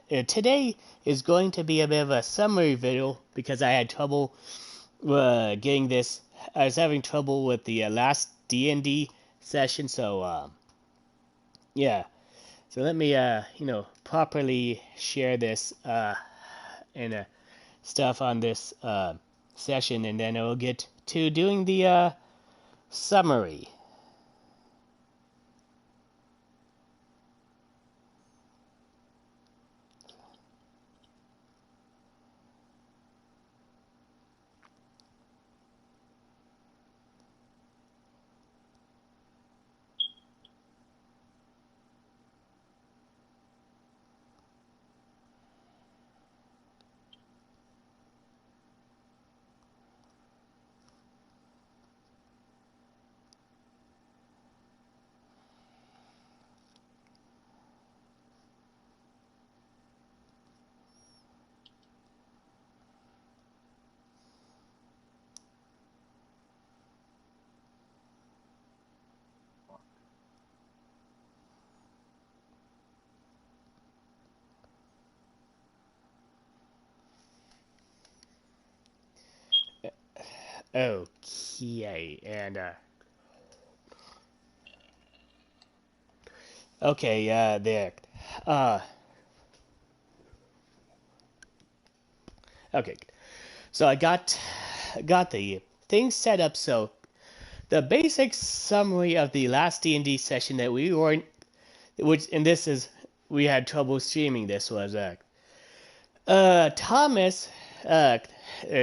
today is going to be a bit of a summary video because I had trouble getting this. I was having trouble with the last D&D session, so yeah. So let me properly share this and stuff on this session, and then I'll get to doing the summary. Okay, and okay, there. Uh, okay, so I got the things set up. So the basic summary of the last D&D session that we weren't, which and this is we had trouble streaming. This was Thomas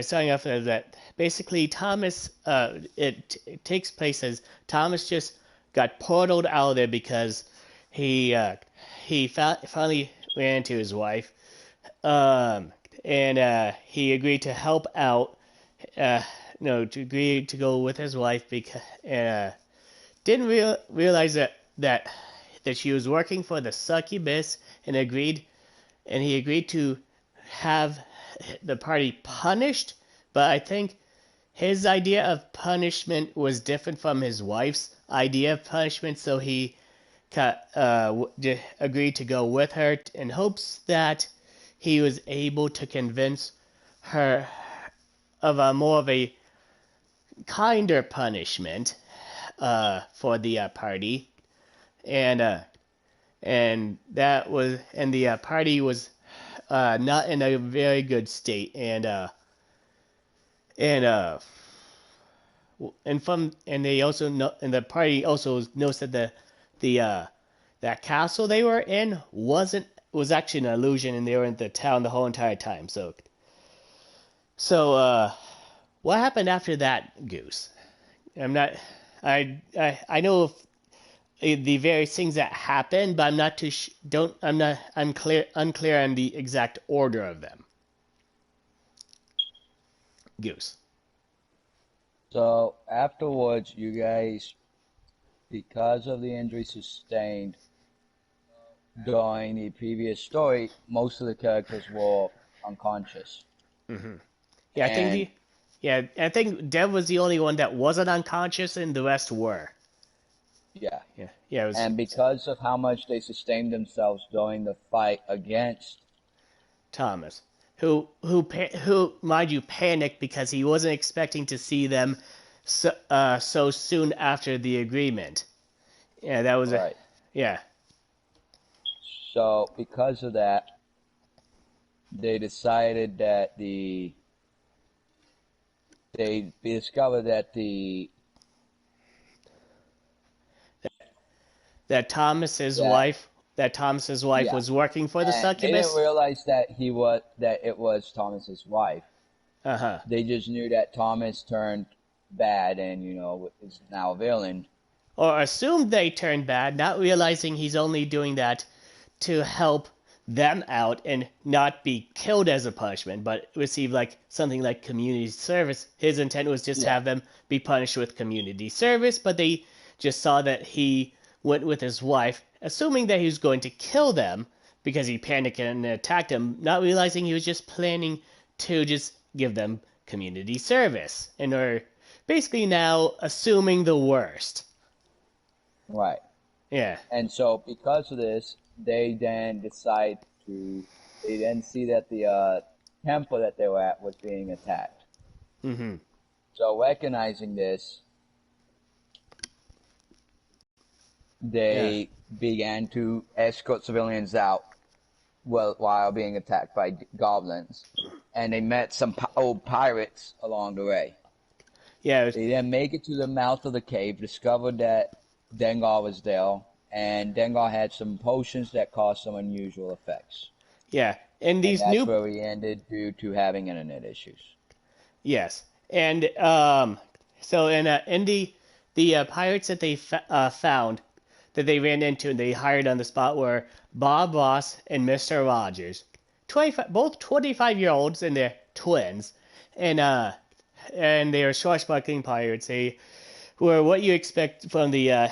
starting off as that basically Thomas it takes place as Thomas just got portaled out of there because he finally ran into his wife, um, and he agreed to help out, uh, no, to agree to go with his wife because didn't realize that she was working for the succubus, and he agreed to have the party punished. But I think his idea of punishment was different from his wife's idea of punishment, so he agreed to go with her in hopes that he was able to convince her of a more of a kinder punishment for the party, and the party was not in a very good state, and they also know, and the party also knows that the that castle they were in was actually an illusion, and they were in the town the whole entire time. So what happened after that, Goose? I'm not. I know of the various things that happened, but I'm not too. Don't. I'm not. I'm unclear on the exact order of them. Goose. So afterwards, you guys, because of the injury sustained during the previous story, most of the characters were unconscious. Yeah, And I think Dev was the only one that wasn't unconscious, and the rest were. yeah, Yeah, it was and because of how much they sustained themselves during the fight against, Thomas, who, mind you, panicked because he wasn't expecting to see them so soon after the agreement. Yeah, that was a right. yeah. So because of that, they decided that they discovered that the That Thomas's that wife that Thomas's wife yeah, was working for the and they didn't succubus. realize that it was Thomas's wife. Uh huh. They just knew that Thomas turned bad and is now a villain. Or assumed they turned bad, not realizing he's only doing that to help them out and not be killed as a punishment, but receive like something like community service. His intent was just to Yeah, have them be punished with community service, but they just saw that he went with his wife, assuming that he was going to kill them because he panicked and attacked them, not realizing he was just planning to just give them community service, and are basically now assuming the worst. right. Yeah. And so because of this, they then decide to they didn't see that the temple that they were at was being attacked. Mm-hmm. So recognizing this, Yeah. they began to escort civilians out while being attacked by goblins, and they met some old pirates along the way. Yeah. They then make it to the mouth of the cave, discovered that Dengar was there, and Dengar had some potions that caused some unusual effects. Yeah. And And these that's new. where we ended due to having internet issues. Yes. And so in the pirates that they found that they ran into and they hired on the spot were Bob Ross and Mr. Rogers, 25, both 25-year-olds and they're twins, and they are swashbuckling pirates. They were what you expect from the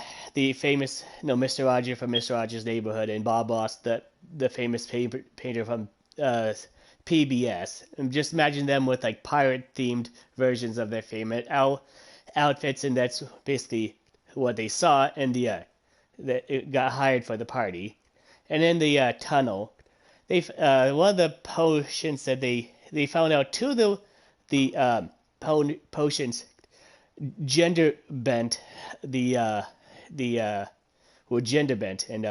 famous Mr. Rogers from Mr. Rogers' Neighborhood and Bob Ross, the famous painter from uh, PBS. And just imagine them with like pirate themed versions of their favorite outfits, and that's basically what they saw. And that it got hired for the party. And in the tunnel, they one of the potions that they found out two of the potions gender bent the were gender bent and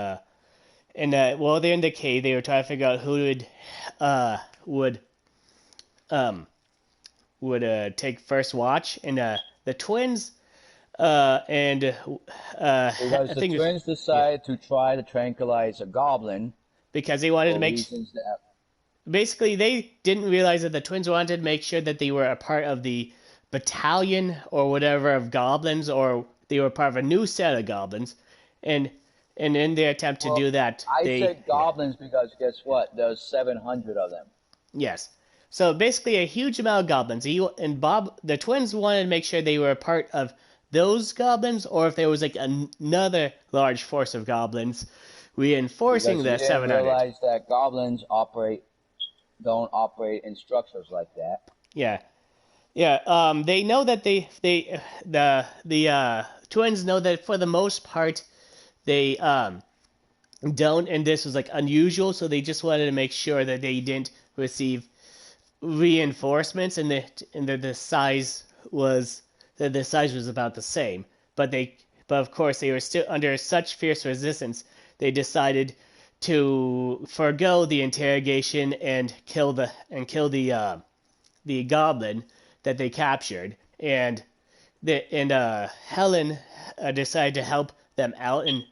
while they're in the cave they were trying to figure out who uh would um take first watch and the twins and Because I the think it was, twins yeah, decided to try to tranquilize a goblin because they wanted to for make reasons that basically they didn't realize that the twins wanted to make sure that they were a part of the battalion or whatever of goblins or they were part of a new set of goblins and in their attempt to do well, that I they said yeah goblins because guess what? There's 700 of them. yes so basically a huge amount of goblins and Bob the twins wanted to make sure they were a part of those goblins or if there was like another large force of goblins reinforcing Because he the didn't 700. realize that goblins don't operate in structures like that. Yeah. Yeah, they know that the twins know that for the most part they don't, and this was like unusual, so they just wanted to make sure that they didn't receive reinforcements, and that the size was about the same. But of course they were still under such fierce resistance. They decided to forego the interrogation and kill the goblin that they captured, and Helen decided to help them out, and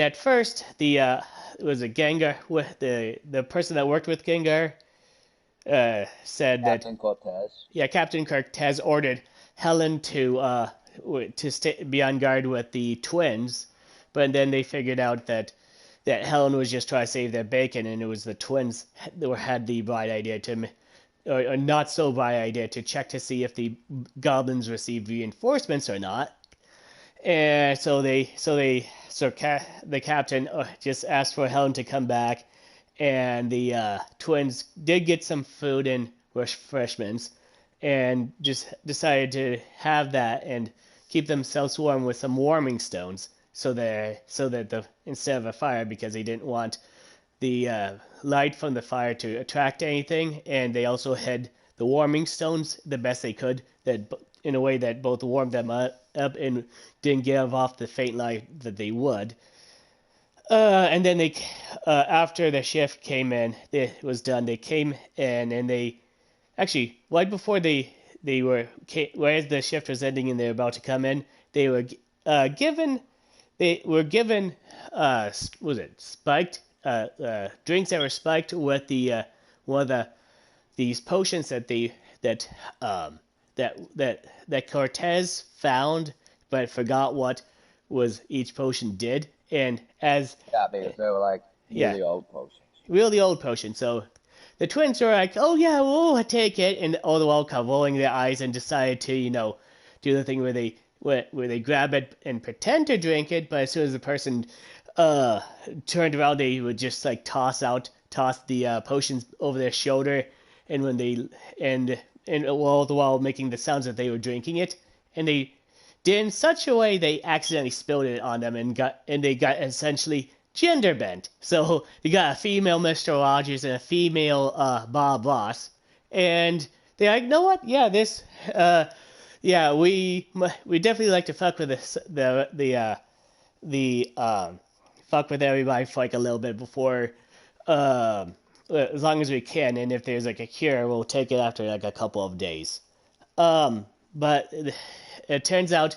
at first it was a Gengar with the person that worked with Gengar said that Captain Cortez. yeah Captain Cortez ordered Helen to be on guard with the twins, but then they figured out that Helen was just trying to save their bacon, and it was the twins that had the bright idea or not so bright idea to check to see if the goblins received reinforcements or not. And the captain just asked for Helen to come back, and the twins did get some food and refreshments, and just decided to have that and keep themselves warm with some warming stones, so that the instead of a fire because they didn't want the light from the fire to attract anything, and they also hid the warming stones the best they could, that in a way that both warmed them up and didn't give off the faint light that they would. And then after the shift came in, it was done. They came in, and they actually right before whereas the shift was ending and they were about to come in, they were given was it spiked drinks that were spiked with one of these potions that Cortez found but forgot what was each potion did, and as Yeah, because they were like yeah really old potions. really old potion. So the twins were like, oh yeah, we'll take it, and all the while kind of rolling their eyes and decided to do the thing where they grab it and pretend to drink it, but as soon as the person uh turned around, they would just like toss the potions over their shoulder, and when they and all the while making the sounds that they were drinking it, and they did in such a way they accidentally spilled it on them and they got essentially gender bent. So you got a female Mr. Rogers and a female Bob Ross, and they're like, know what? Yeah, this, yeah, we definitely like to fuck with this, the fuck with everybody for like a little bit before, um, as long as we can, and if there's like a cure, we'll take it after like a couple of days. But it turns out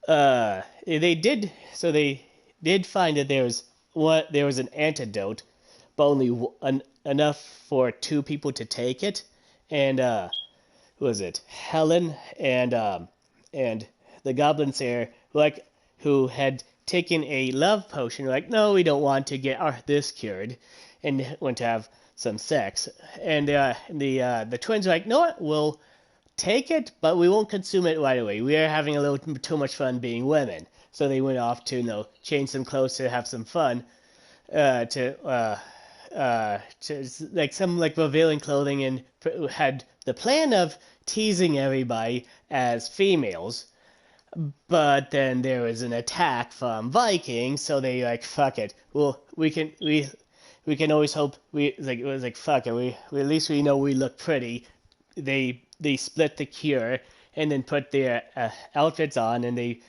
they did find that there was an antidote, but only enough for two people to take it, and who was it? Helen and the goblins there, like who had taken a love potion, were like, no, we don't want to get this cured, and want to have some sex, and the twins are like, no, what, we'll take it, but we won't consume it right away. We are having a little too much fun being women. So they went off to, change some clothes to have some fun, to like some like revealing clothing, and had the plan of teasing everybody as females. But then there was an attack from Vikings, so they like, fuck it. Well, we can always hope it was like, fuck it. We at least we know we look pretty. They split the cure and then put their outfits on, and they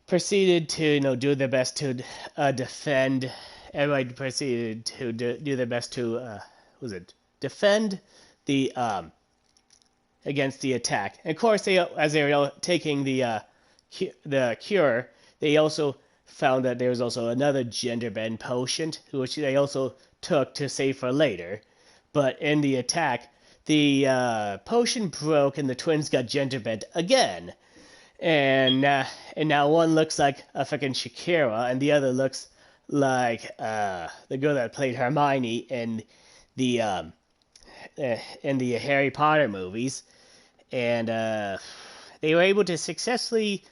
proceeded to do their best to defend. Everybody proceeded to do their best to defend the against the attack. And of course, as they were taking the cure, they also found that there was also another gender bend potion, which they also took to save for later. But in the attack, the potion broke and the twins got gender bent again. And now one looks like a fucking Shakira, and the other looks like the girl that played Hermione in the Harry Potter movies. And they were able to successfully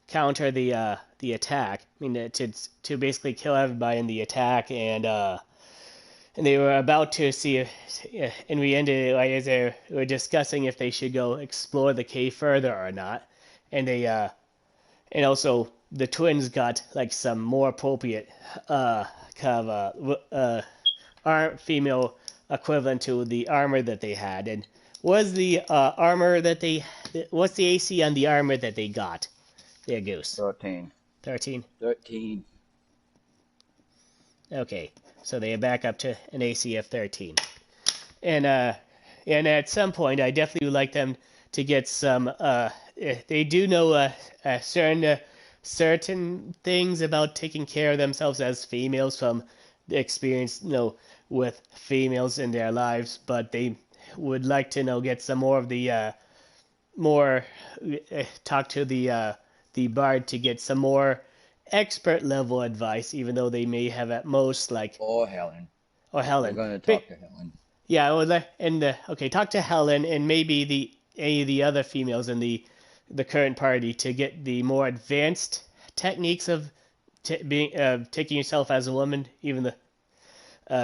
counter the attack. I mean, to basically kill everybody in the attack, and they were about to see if, and we ended it like as they were discussing if they should go explore the cave further or not, and and also the twins got like some more appropriate kind of female equivalent to the armor that they had. And what's the what's the AC on the armor that they got? There, Goose. 13. 13? 13. Okay, so they are back up to an AC of 13. And at some point, I definitely would like them to get some. They do know certain things about taking care of themselves as females from the experience, with females in their lives, but they would like to get some more of the talk to the bard to get some more expert level advice, even though they may have at most like or Helen. Or Helen. We're going to talk to Helen. Yeah, okay, talk to Helen and maybe any of the other females in the current party to get the more advanced techniques of taking yourself as a woman, even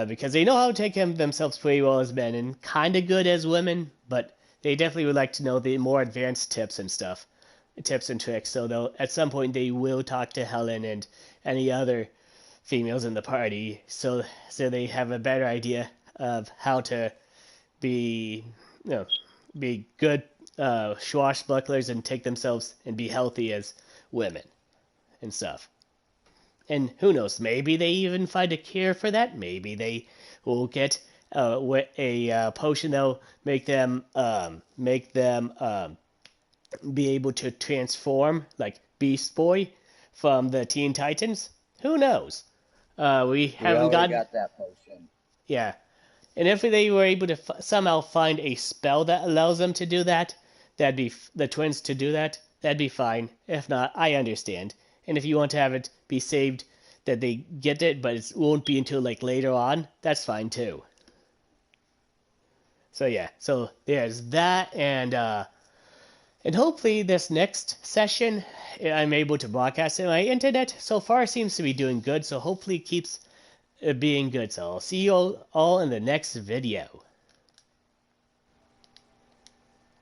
because they know how to take themselves pretty well as men and kind of good as women, but they definitely would like to know the more advanced tips and tricks. So at some point they will talk to Helen and any other females in the party, so they have a better idea of how to be good swashbucklers and take themselves and be healthy as women and stuff. And who knows, maybe they even find a cure for that. Maybe they will get a potion that'll make them be able to transform like Beast Boy from the Teen Titans. Who knows? We haven't got that potion. Yeah, and if they were able to somehow find a spell that allows them to do that, that'd be the twins to do that. That'd be fine. If not, I understand. And if you want to have it be saved that they get it, but it won't be until like later on, that's fine too. So yeah, so there's that, and hopefully this next session I'm able to broadcast it. My internet so far seems to be doing good, so hopefully it keeps being good. So I'll see you all in the next video.